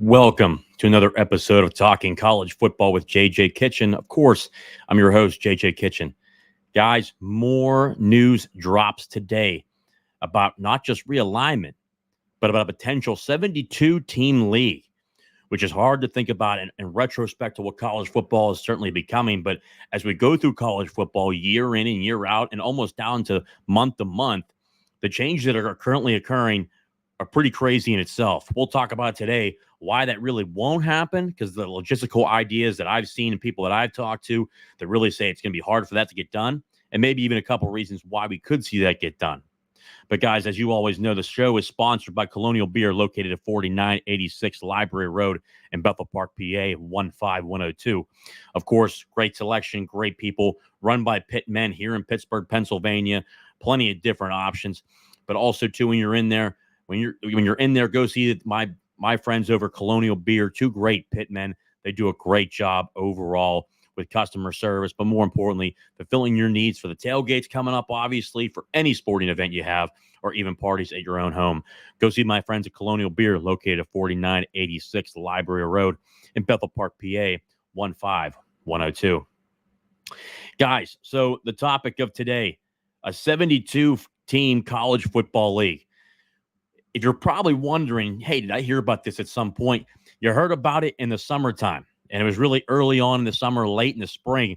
Welcome to another episode of Talking College Football with JJ Kitchen. Of course, I'm your host, JJ Kitchen. Guys, more news drops today about not just realignment, but about a potential 72-team league, which is hard to think about in retrospect to what college football is certainly becoming. But as we go through college football year in and year out and almost down to month, the changes that are currently occurring are pretty crazy in itself. We'll talk about today why that really won't happen, because the logistical ideas that I've seen and people that I've talked to that really say it's going to be hard for that to get done, and maybe even a couple reasons why we could see that get done. But guys, as you always know, the show is sponsored by Colonial Beer, located at 4986 Library Road in Bethel Park, PA, 15102. Of course, great selection, great people, run by Pitt men here in Pittsburgh, Pennsylvania. Plenty of different options. But also, too, when you're in there, go see my friends over Colonial Beer, two great Pitt men. They do a great job overall with customer service, but more importantly, fulfilling your needs for the tailgates coming up, obviously, for any sporting event you have, or even parties at your own home. Go see my friends at Colonial Beer, located at 4986 Library Road in Bethel Park, PA, 15102. Guys, so the topic of today, a 72-team college football league. If you're probably wondering, hey, did I hear about this at some point? You heard about it in the summertime. And it was really early on in the summer, late in the spring,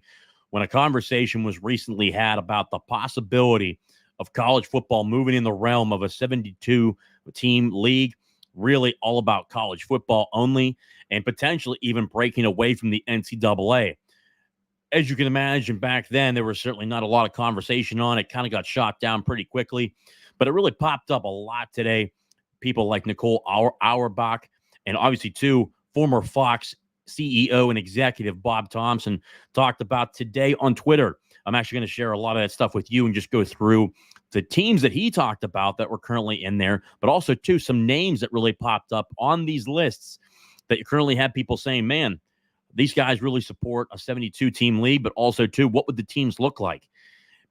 when a conversation was recently had about the possibility of college football moving in the realm of a 72-team league, really all about college football only, and potentially even breaking away from the NCAA. As you can imagine, back then, there was certainly not a lot of conversation on it. Kind of got shot down pretty quickly, but it really popped up a lot today. People like Nicole Auerbach, and obviously, too, former Fox CEO and executive Bob Thompson talked about today on Twitter. I'm actually going to share a lot of that stuff with you and just go through the teams that he talked about that were currently in there, but also, too, some names that really popped up on these lists that you currently have people saying, man, these guys really support a 72-team league, but also, too, what would the teams look like?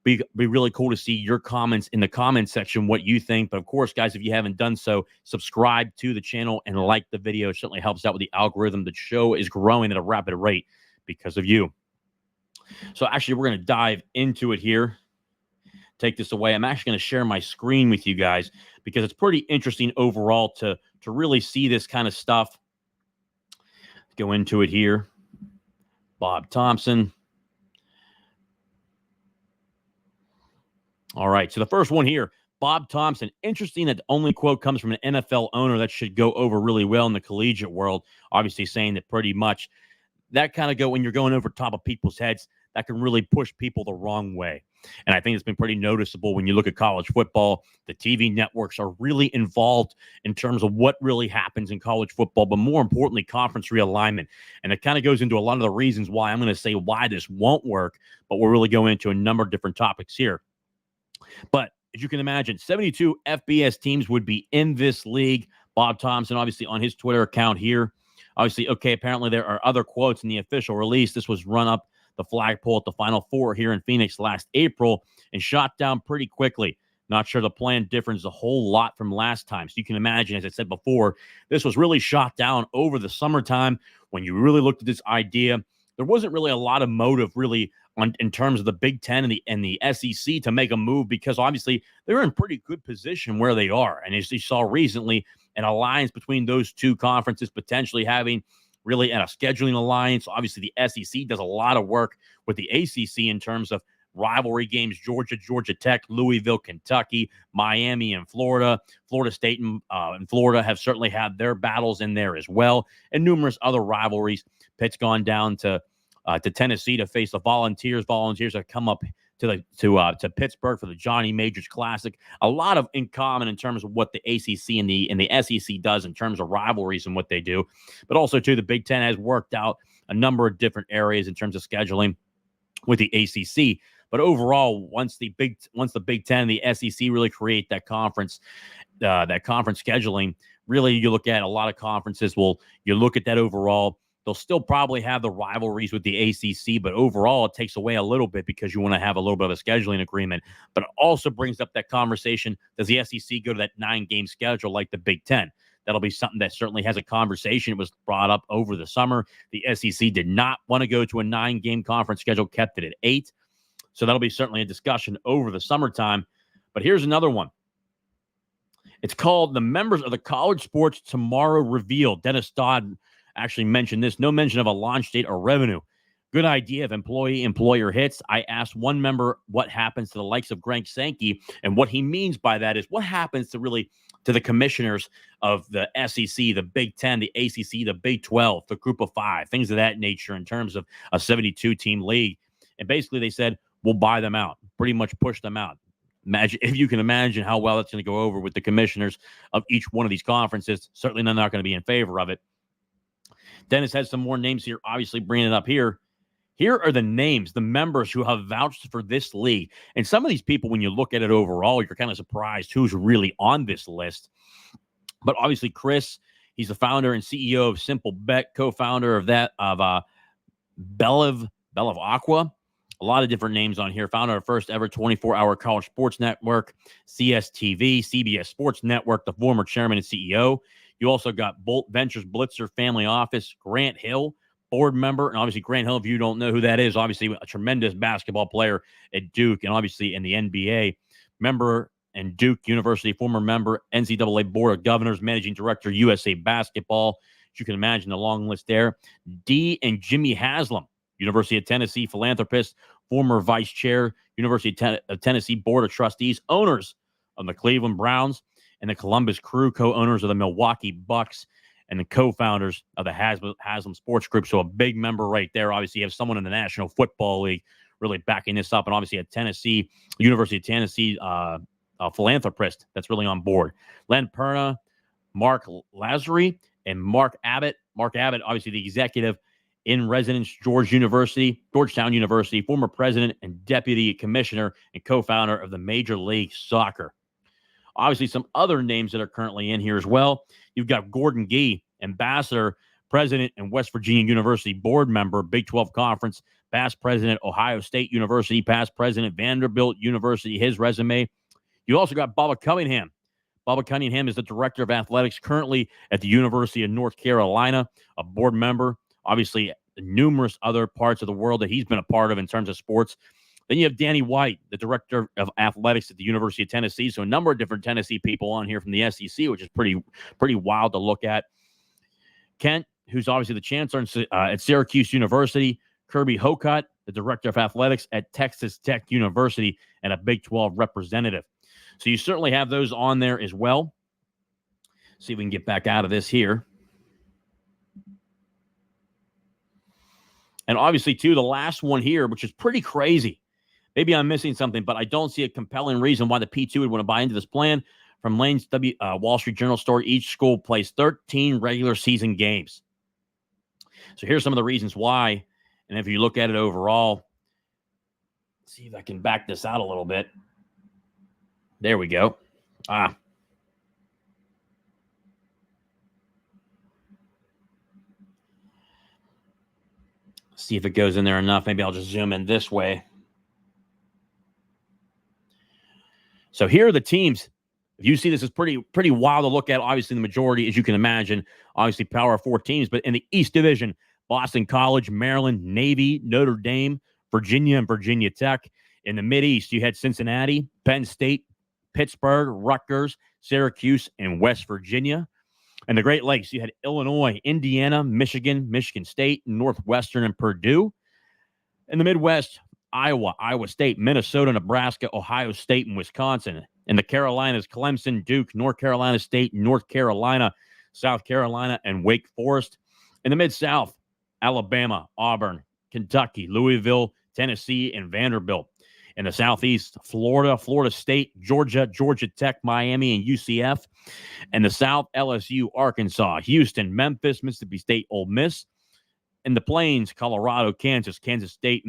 Be really cool to see your comments in the comments section, what you think. But of course, guys, if you haven't done so, subscribe to the channel and like the video. It certainly helps out with the algorithm. The show is growing at a rapid rate because of you. So actually, we're going to dive into it here. Take this away. I'm actually going to share my screen with you guys because it's pretty interesting overall to really see this kind of stuff. Let's go into it here. Bob Thompson. All right, so the first one here, Bob Thompson. Interesting that the only quote comes from an NFL owner that should go over really well in the collegiate world, obviously saying that pretty much that kind of when you're going over top of people's heads, that can really push people the wrong way. And I think it's been pretty noticeable when you look at college football. The TV networks are really involved in terms of what really happens in college football, but more importantly, conference realignment. And it kind of goes into a lot of the reasons why I'm going to say why this won't work, but we'll really go into a number of different topics here. But as you can imagine, 72 FBS teams would be in this league. Bob Thompson, obviously, on his Twitter account here. Obviously, okay, apparently there are other quotes in the official release. This was run up the flagpole at the Final Four here in Phoenix last April and shot down pretty quickly. Not sure the plan differs a whole lot from last time. So you can imagine, as I said before, this was really shot down over the summertime when you really looked at this idea. There wasn't really a lot of motive really in terms of the Big Ten and the SEC to make a move because obviously they're in pretty good position where they are. And as you saw recently, an alliance between those two conferences potentially having really a scheduling alliance. Obviously, the SEC does a lot of work with the ACC in terms of rivalry games, Georgia Tech, Louisville, Kentucky, Miami, and Florida. Florida State and Florida have certainly had their battles in there as well, and numerous other rivalries. Pitt's gone down to Tennessee to face the Volunteers. Volunteers have come up to Pittsburgh for the Johnny Majors Classic. A lot of in common in terms of what the ACC and the SEC does in terms of rivalries and what they do. But also, too, the Big Ten has worked out a number of different areas in terms of scheduling with the ACC. But overall, once the Big Ten and the SEC really create that conference scheduling, really you look at a lot of conferences. You look at that overall. They'll still probably have the rivalries with the ACC, but overall it takes away a little bit because you want to have a little bit of a scheduling agreement. But it also brings up that conversation, does the SEC go to that 9-game schedule like the Big Ten? That'll be something that certainly has a conversation. It was brought up over the summer. The SEC did not want to go to a 9-game conference schedule, kept it at 8. So that'll be certainly a discussion over the summertime. But here's another one. It's called the Members of the College Sports Tomorrow Reveal. Dennis Dodd actually mentioned this. No mention of a launch date or revenue. Good idea if employee-employer hits. I asked one member what happens to the likes of Greg Sankey, and what he means by that is what happens to the commissioners of the SEC, the Big Ten, the ACC, the Big 12, the Group of Five, things of that nature in terms of a 72-team league. And basically they said, we'll buy them out, pretty much push them out. Imagine if you can imagine how well that's going to go over with the commissioners of each one of these conferences. Certainly they're not going to be in favor of it. Dennis has some more names here, obviously bringing it up here. Here are the names, the members who have vouched for this league. And some of these people, when you look at it overall, you're kind of surprised who's really on this list. But obviously Chris, he's the founder and CEO of Simple Bet, co-founder of Beliv Aqua. A lot of different names on here. Founder of first ever 24-hour college sports network, CSTV, CBS Sports Network, the former chairman and CEO. You also got Bolt Ventures Blitzer Family Office, Grant Hill, board member. And obviously Grant Hill, if you don't know who that is, obviously a tremendous basketball player at Duke and obviously in the NBA. Member and Duke University, former member, NCAA Board of Governors, managing director, USA Basketball. As you can imagine, the long list there. D and Jimmy Haslam, University of Tennessee philanthropist, former vice chair, University of Tennessee Board of Trustees, owners of the Cleveland Browns and the Columbus Crew, co-owners of the Milwaukee Bucks, and the co-founders of the Haslam Sports Group. So a big member right there. Obviously, you have someone in the National Football League really backing this up, and obviously a University of Tennessee philanthropist that's really on board. Len Perna, Mark Lazary, and Mark Abbott. Mark Abbott, obviously the executive in residence, Georgetown University, former president and deputy commissioner and co-founder of the Major League Soccer. Obviously, some other names that are currently in here as well. You've got Gordon Gee, ambassador, president, and West Virginia University board member, Big 12 Conference, past president, Ohio State University, past president, Vanderbilt University, his resume. You also got Bubba Cunningham. Bubba Cunningham is the director of athletics currently at the University of North Carolina, a board member. Obviously, numerous other parts of the world that he's been a part of in terms of sports. Then you have Danny White, the director of athletics at the University of Tennessee. So a number of different Tennessee people on here from the SEC, which is pretty wild to look at. Kent, who's obviously the chancellor at Syracuse University. Kirby Hocutt, the director of athletics at Texas Tech University and a Big 12 representative. So you certainly have those on there as well. See if we can get back out of this here. And obviously, too, the last one here, which is pretty crazy. Maybe I'm missing something, but I don't see a compelling reason why the P2 would want to buy into this plan. From Lane's Wall Street Journal story, each school plays 13 regular season games. So here's some of the reasons why. And if you look at it overall, let's see if I can back this out a little bit. There we go. See if it goes in there enough. Maybe I'll just zoom in this way. So here are the teams. If you see this is pretty wild to look at. Obviously, the majority, as you can imagine, obviously Power 4 teams. But in the East Division, Boston College, Maryland, Navy, Notre Dame, Virginia, and Virginia Tech. In the Mid-East, you had Cincinnati, Penn State, Pittsburgh, Rutgers, Syracuse, and West Virginia. And the Great Lakes, you had Illinois, Indiana, Michigan, Michigan State, Northwestern, and Purdue. In the Midwest, Iowa, Iowa State, Minnesota, Nebraska, Ohio State, and Wisconsin. In the Carolinas, Clemson, Duke, North Carolina State, North Carolina, South Carolina, and Wake Forest. In the Mid-South, Alabama, Auburn, Kentucky, Louisville, Tennessee, and Vanderbilt. In the Southeast, Florida, Florida State, Georgia, Georgia Tech, Miami, and UCF. In the South, LSU, Arkansas, Houston, Memphis, Mississippi State, Ole Miss. In the Plains, Colorado, Kansas, Kansas State,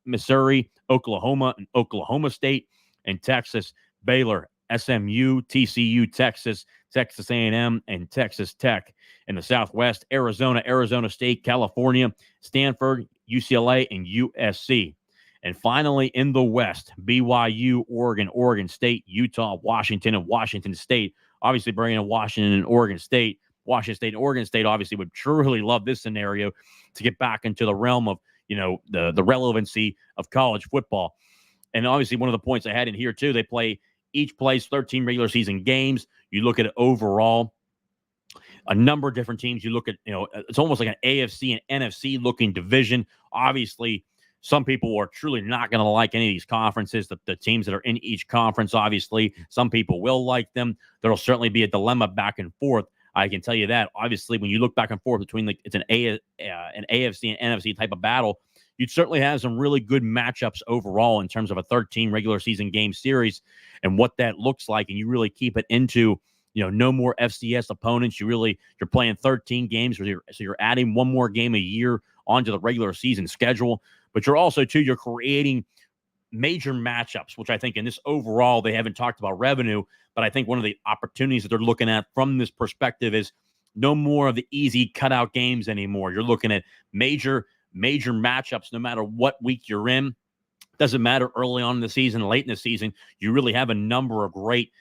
Missouri, Oklahoma, and Oklahoma State. In Texas, Baylor, SMU, TCU, Texas, Texas A&M, and Texas Tech. In the Southwest, Arizona, Arizona State, California, Stanford, UCLA, and USC. And finally, in the West, BYU, Oregon, Oregon State, Utah, Washington, and Washington State. Obviously, bringing in Washington and Oregon State. Washington State and Oregon State obviously would truly love this scenario to get back into the realm of, the relevancy of college football. And obviously, one of the points I had in here, too, each plays 13 regular season games. You look at it overall, a number of different teams. You look at, it's almost like an AFC and NFC looking division. Obviously, some people are truly not going to like any of these conferences, the teams that are in each conference, obviously. Some people will like them. There'll certainly be a dilemma back and forth. I can tell you that. Obviously, when you look back and forth between it's an AFC and NFC type of battle, you'd certainly have some really good matchups overall in terms of a 13 regular season game series and what that looks like. And you really keep it into, no more FCS opponents. You're playing 13 games, so you're adding one more game a year onto the regular season schedule. But you're creating major matchups, which I think in this overall, they haven't talked about revenue, but I think one of the opportunities that they're looking at from this perspective is no more of the easy cutout games anymore. You're looking at major matchups no matter what week you're in. Doesn't matter early on in the season, late in the season. You really have a number of great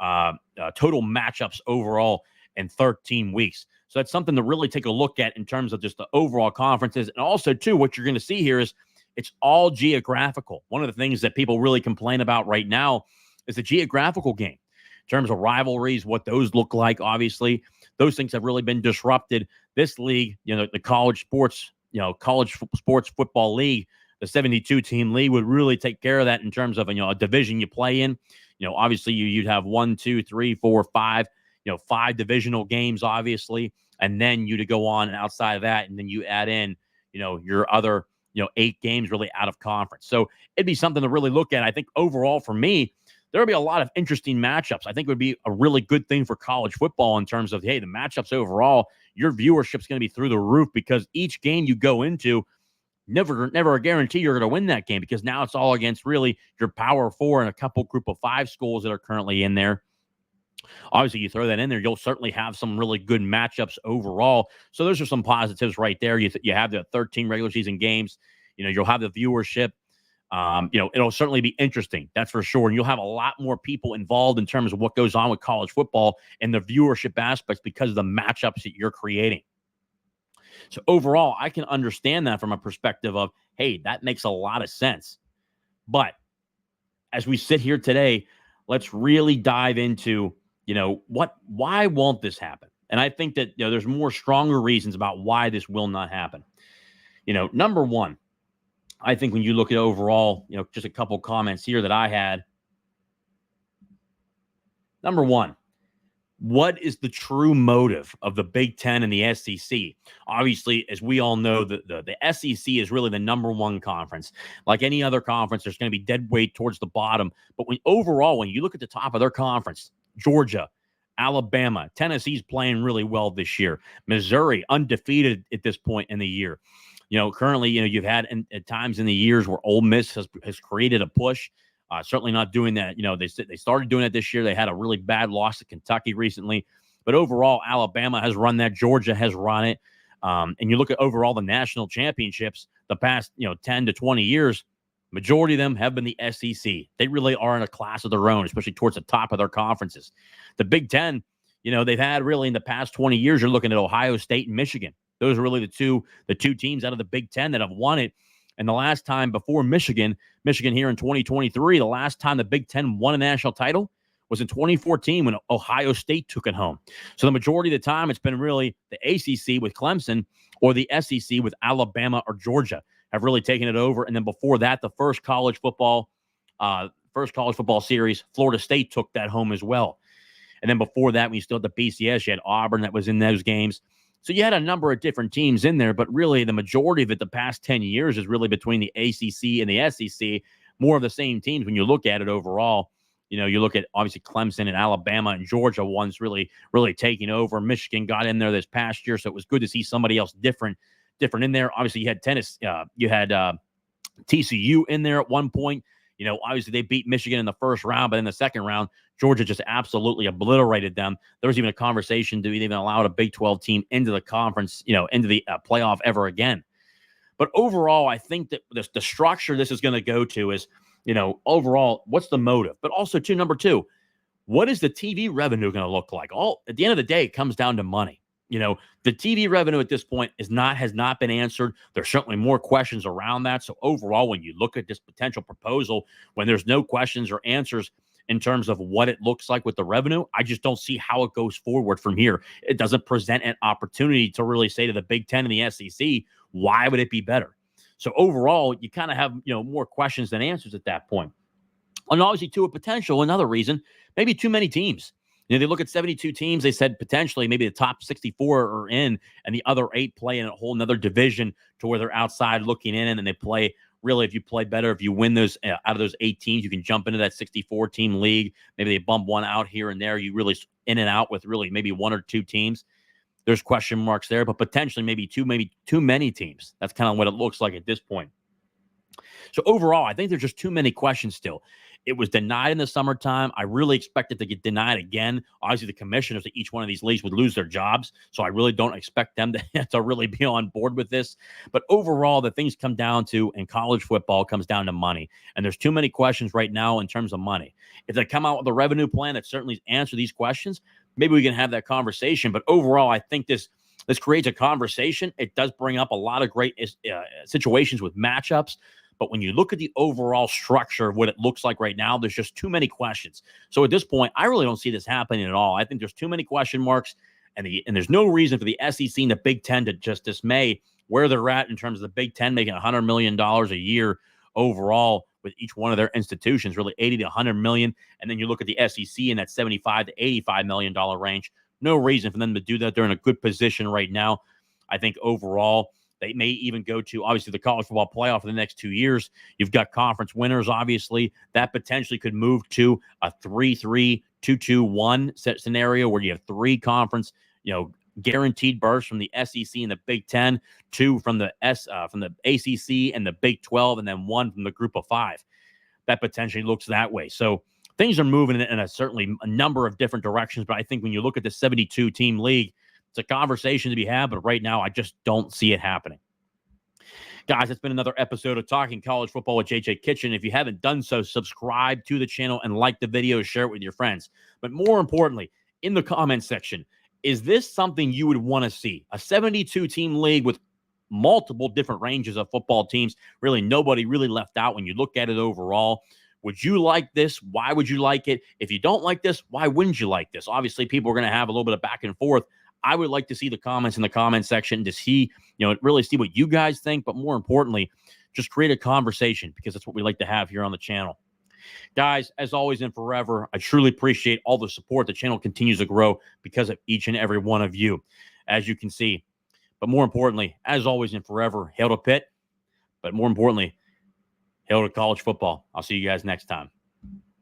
total matchups overall in 13 weeks. So that's something to really take a look at in terms of just the overall conferences. And also, too, what you're going to see here is it's all geographical. One of the things that people really complain about right now is the geographical game. In terms of rivalries, what those look like, obviously, those things have really been disrupted. This league, the college sports football league, the 72-team league would really take care of that in terms of, a division you play in. Obviously, you'd have 1, 2, 3, 4, 5, 5 divisional games, obviously, and then you'd go on and outside of that, and then you add in, your other, 8 games really out of conference. So it'd be something to really look at. I think overall for me, there'll be a lot of interesting matchups. I think it would be a really good thing for college football in terms of, hey, the matchups overall, your viewership's going to be through the roof because each game you go into, never a guarantee you're going to win that game because now it's all against really your Power 4 and a couple group of 5 schools that are currently in there. Obviously, you throw that in there, you'll certainly have some really good matchups overall. So those are some positives right there. You have the 13 regular season games. You'll have the viewership. It'll certainly be interesting. That's for sure. And you'll have a lot more people involved in terms of what goes on with college football and the viewership aspects because of the matchups that you're creating. So overall, I can understand that from a perspective of, hey, that makes a lot of sense. But as we sit here today, let's really dive into, why won't this happen? And I think that, there's more stronger reasons about why this will not happen. Number one, I think when you look at overall, just a couple comments here that I had. Number one, what is the true motive of the Big Ten and the SEC? Obviously, as we all know, the SEC is really the number one conference. Like any other conference, there's going to be dead weight towards the bottom. But when you look at the top of their conference, Georgia, Alabama, Tennessee's playing really well this year. Missouri, undefeated at this point in the year. Currently, you've had at times in the years where Ole Miss has created a push. Certainly not doing that. They started doing it this year. They had a really bad loss to Kentucky recently. But overall, Alabama has run that. Georgia has run it. And you look at overall the national championships, the past 10 to 20 years, majority of them have been the SEC. They really are in a class of their own, especially towards the top of their conferences. The Big Ten, they've had really in the past 20 years, you're looking at Ohio State and Michigan. Those are really the two teams out of the Big Ten that have won it. And the last time before Michigan here in 2023, the last time the Big Ten won a national title was in 2014 when Ohio State took it home. So the majority of the time, it's been really the ACC with Clemson or the SEC with Alabama or Georgia have really taken it over. And then before that, the first college football series, Florida State took that home as well. And then before that, when you still had the BCS, you had Auburn that was in those games. So you had a number of different teams in there, but really the majority of it the past 10 years is really between the ACC and the SEC, more of the same teams when you look at it overall. You look at obviously Clemson and Alabama and Georgia ones really taking over. Michigan got in there this past year, so it was good to see somebody else different in there. Obviously, you had TCU in there at one point. Obviously they beat Michigan in the first round, but in the second round, Georgia just absolutely obliterated them. There was even a conversation to even allow a Big 12 team into the conference, into the playoff ever again. But overall, I think that the structure this is going to go to is, overall, what's the motive? But also, number two, what is the TV revenue going to look like? All at the end of the day, it comes down to money. The TV revenue at this point has not been answered. There's certainly more questions around that. So overall, when you look at this potential proposal, when there's no questions or answers in terms of what it looks like with the revenue, I just don't see how it goes forward from here. It doesn't present an opportunity to really say to the Big Ten and the SEC, why would it be better? So overall, you kind of have, more questions than answers at that point. And obviously, to a potential, another reason, maybe too many teams. They look at 72 teams. They said potentially maybe the top 64 are in, and the other 8 play in a whole nother division to where they're outside looking in, and then they play. Really, if you play better, if you win those out of those 8 teams, you can jump into that 64 team league. Maybe they bump one out here and there. You really in and out with really maybe 1 or 2 teams. There's question marks there, but potentially maybe too many teams. That's kind of what it looks like at this point. So overall, I think there's just too many questions still. It was denied in the summertime. I really expect it to get denied again. Obviously, the commissioners of each one of these leagues would lose their jobs, so I really don't expect them to really be on board with this. But overall, the things come down to, in college football, comes down to money. And there's too many questions right now in terms of money. If they come out with a revenue plan that certainly answers these questions, maybe we can have that conversation. But overall, I think this creates a conversation. It does bring up a lot of great situations with matchups. But when you look at the overall structure of what it looks like right now, there's just too many questions. So at this point, I really don't see this happening at all. I think there's too many question marks, and there's no reason for the SEC and the Big Ten to just dismay where they're at in terms of the Big Ten making $100 million a year overall with each one of their institutions, really 80 to 100 million. And then you look at the SEC in that 75 to $85 million range. No reason for them to do that. They're in a good position right now. I think overall, they may even go to, obviously, the college football playoff in the next 2 years. You've got conference winners, obviously. That potentially could move to a 3-3, 2-2-1 scenario where you have 3 conference, guaranteed berths from the SEC and the Big Ten, 2 from the ACC and the Big 12, and then 1 from the Group of 5. That potentially looks that way. So things are moving in certainly a number of different directions. But I think when you look at the 72-team league, it's a conversation to be had, but right now I just don't see it happening. Guys, it's been another episode of Talking College Football with JJ Kitchen. If you haven't done so, subscribe to the channel and like the video, share it with your friends. But more importantly, in the comment section, is this something you would want to see? A 72-team league with multiple different ranges of football teams, really nobody really left out when you look at it overall. Would you like this? Why would you like it? If you don't like this, why wouldn't you like this? Obviously, people are going to have a little bit of back and forth. I would like to see the comments in the comment section to see, really see what you guys think, but more importantly, just create a conversation, because that's what we like to have here on the channel. Guys, as always and forever, I truly appreciate all the support. The channel continues to grow because of each and every one of you, as you can see. But more importantly, as always and forever, hail to Pitt. But more importantly, hail to college football. I'll see you guys next time.